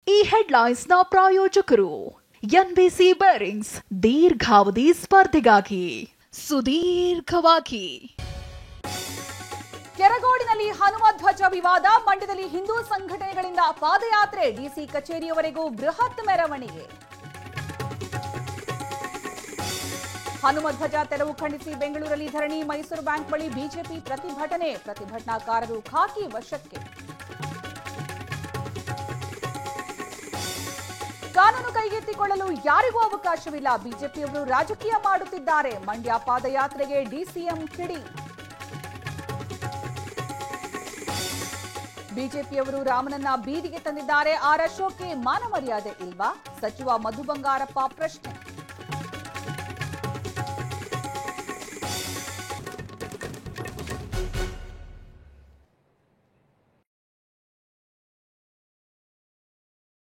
ಈ ಹೆಡ್ಲೈನ್ಸ್ನ ಪ್ರಾಯೋಜಕರು NBC bearings ದೀರ್ಘಾವಧಿ ಸ್ಪರ್ಧೆಗಾಗಿ ಸುದೀರ್ಘವಾಗಿ. ಕೆರಗೋಡಿನಲ್ಲಿ ಹನುಮ ಧ್ವಜ ವಿವಾದ, ಮಂಡ್ಯದಲ್ಲಿ ಹಿಂದೂ ಸಂಘಟನೆಗಳಿಂದ ಪಾದಯಾತ್ರೆ, ಡಿಸಿ ಕಚೇರಿಯವರೆಗೂ ಬೃಹತ್ ಮೆರವಣಿಗೆ. ಹನುಮ ಧ್ವಜ ತೆರವು ಖಂಡಿಸಿ ಬೆಂಗಳೂರಲ್ಲಿ ಧರಣಿ, ಮೈಸೂರು ಬ್ಯಾಂಕ್ ಬಳಿ ಬಿಜೆಪಿ ಪ್ರತಿಭಟನೆ, ಪ್ರತಿಭಟನಾಕಾರರು ಖಾಕಿ ವಶಕ್ಕೆ. ಕಾನೂನು ಕೈಗೆತ್ತಿಕೊಳ್ಳಲು ಯಾರಿಗೂ ಅವಕಾಶವಿಲ್ಲ, ಬಿಜೆಪಿಯವರು ರಾಜಕೀಯ ಮಾಡುತ್ತಿದ್ದಾರೆ, ಮಂಡ್ಯ ಪಾದಯಾತ್ರೆಗೆ ಡಿಸಿಎಂ ಕಿಡಿ. ಬಿಜೆಪಿಯವರು ರಾಮನನ್ನ ಬೀದಿಗೆ ತಂದಿದ್ದಾರೆ, ಆರ್ ಅಶೋಕ್ಗೆ ಮಾನ ಮರ್ಯಾದೆ ಇಲ್ವಾ? ಸಚಿವ ಮಧು ಬಂಗಾರಪ್ಪ ಪ್ರಶ್ನೆ.